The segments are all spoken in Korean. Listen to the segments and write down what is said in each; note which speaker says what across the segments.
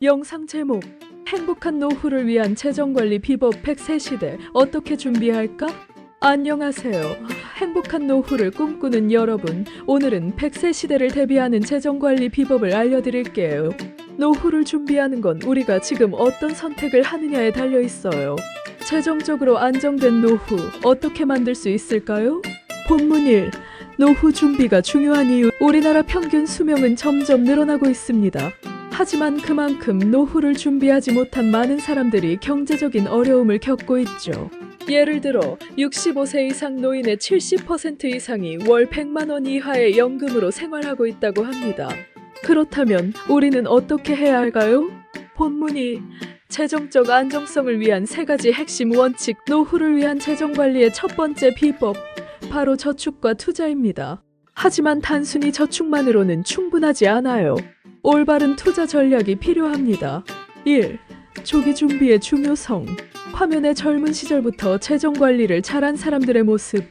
Speaker 1: 영상 제목: 행복한 노후를 위한 재정관리 비법 100세 시대 어떻게 준비할까? 안녕하세요. 행복한 노후를 꿈꾸는 여러분, 오늘은 100세 시대를 대비하는 재정관리 비법을 알려드릴게요. 노후를 준비하는 건 우리가 지금 어떤 선택을 하느냐에 달려 있어요. 재정적으로 안정된 노후 어떻게 만들 수 있을까요? 본문 1. 노후 준비가 중요한 이유. 우리나라 평균 수명은 점점 늘어나고 있습니다. 하지만 그만큼 노후를 준비하지 못한 많은 사람들이 경제적인 어려움을 겪고 있죠. 예를 들어 65세 이상 노인의 70% 이상이 월 100만 원 이하의 연금으로 생활하고 있다고 합니다. 그렇다면 우리는 어떻게 해야 할까요? 본문이 재정적 안정성을 위한 3가지 핵심 원칙. 노후를 위한 재정관리의 첫 번째 비법, 바로 저축과 투자입니다. 하지만 단순히 저축만으로는 충분하지 않아요. 올바른 투자 전략이 필요합니다. 1. 조기 준비의 중요성. 화면에 젊은 시절부터 재정 관리를 잘한 사람들의 모습,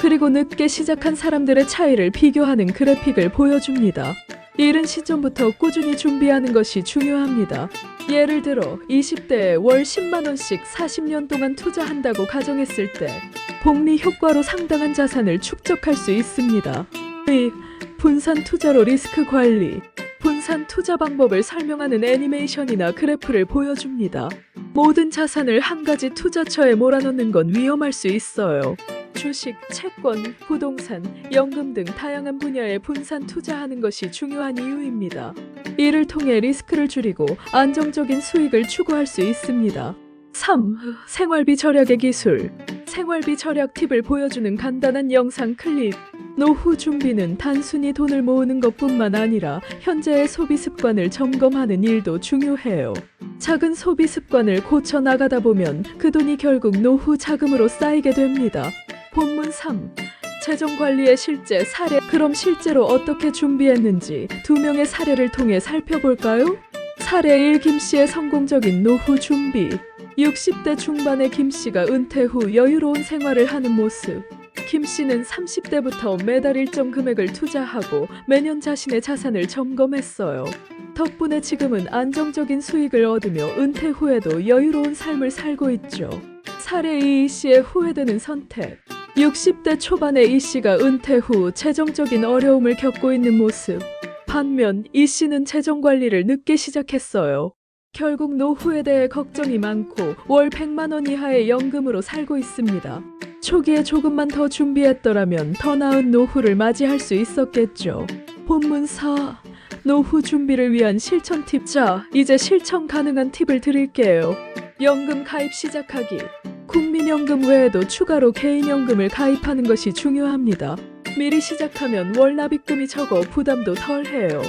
Speaker 1: 그리고 늦게 시작한 사람들의 차이를 비교하는 그래픽을 보여줍니다. 이른 시점부터 꾸준히 준비하는 것이 중요합니다. 예를 들어 20대에 월 10만 원씩 40년 동안 투자한다고 가정했을 때 복리 효과로 상당한 자산을 축적할 수 있습니다. 2. 분산 투자로 리스크 관리. 분산 투자 방법을 설명하는 애니메이션이나 그래프를 보여줍니다. 모든 자산을 한 가지 투자처에 몰아넣는 건 위험할 수 있어요. 주식, 채권, 부동산, 연금 등 다양한 분야에 분산 투자하는 것이 중요한 이유입니다. 이를 통해 리스크를 줄이고 안정적인 수익을 추구할 수 있습니다. 3. 생활비 절약의 기술. 생활비 절약 팁을 보여주는 간단한 영상 클립. 노후 준비는 단순히 돈을 모으는 것뿐만 아니라 현재의 소비 습관을 점검하는 일도 중요해요. 작은 소비 습관을 고쳐 나가다 보면 그 돈이 결국 노후 자금으로 쌓이게 됩니다. 본문 3. 재정 관리의 실제 사례. 그럼 실제로 어떻게 준비했는지 2명의 사례를 통해 살펴볼까요? 사례 1. 김씨의 성공적인 노후 준비. 60대 중반의 김씨가 은퇴 후 여유로운 생활을 하는 모습. 김씨는 30대부터 매달 일정 금액을 투자하고 매년 자신의 자산을 점검했어요. 덕분에 지금은 안정적인 수익을 얻으며 은퇴 후에도 여유로운 삶을 살고 있죠. 사례 2. 이씨의 후회되는 선택. 60대 초반의 이씨가 은퇴 후 재정적인 어려움을 겪고 있는 모습. 반면 이씨는 재정 관리를 늦게 시작했어요. 결국 노후에 대해 걱정이 많고 월 100만 원 이하의 연금으로 살고 있습니다. 초기에 조금만 더 준비했더라면 더 나은 노후를 맞이할 수 있었겠죠. 본문 4. 노후 준비를 위한 실천 팁. 자, 이제 실천 가능한 팁을 드릴게요. 연금 가입 시작하기. 국민연금 외에도 추가로 개인연금을 가입하는 것이 중요합니다. 미리 시작하면 월 납입금이 적어 부담도 덜해요.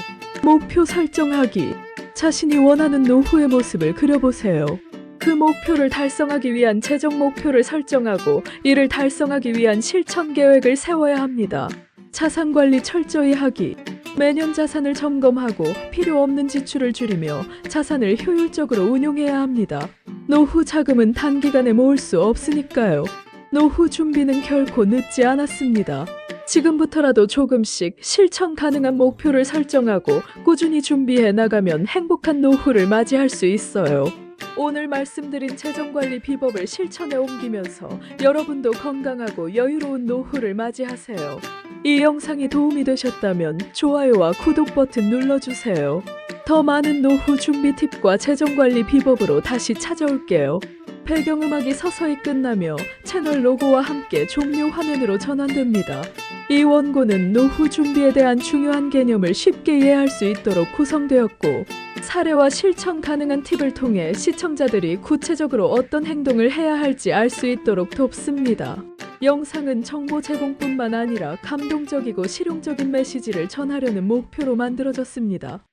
Speaker 1: 목표 설정하기. 자신이 원하는 노후의 모습을 그려보세요. 그 목표를 달성하기 위한 재정 목표를 설정하고 이를 달성하기 위한 실천 계획을 세워야 합니다. 자산 관리 철저히 하기. 매년 자산을 점검하고 필요 없는 지출을 줄이며 자산을 효율적으로 운용해야 합니다. 노후 자금은 단기간에 모을 수 없으니까요. 노후 준비는 결코 늦지 않았습니다. 지금부터라도 조금씩 실천 가능한 목표를 설정하고 꾸준히 준비해 나가면 행복한 노후를 맞이할 수 있어요. 오늘 말씀드린 재정관리 비법을 실천에 옮기면서 여러분도 건강하고 여유로운 노후를 맞이하세요. 이 영상이 도움이 되셨다면 좋아요와 구독 버튼 눌러주세요. 더 많은 노후 준비 팁과 재정관리 비법으로 다시 찾아올게요. 배경음악이 서서히 끝나며 채널 로고와 함께 종료 화면으로 전환됩니다. 이 원고는 노후 준비에 대한 중요한 개념을 쉽게 이해할 수 있도록 구성되었고, 사례와 실천 가능한 팁을 통해 시청자들이 구체적으로 어떤 행동을 해야 할지 알 수 있도록 돕습니다. 영상은 정보 제공뿐만 아니라 감동적이고 실용적인 메시지를 전하려는 목표로 만들어졌습니다.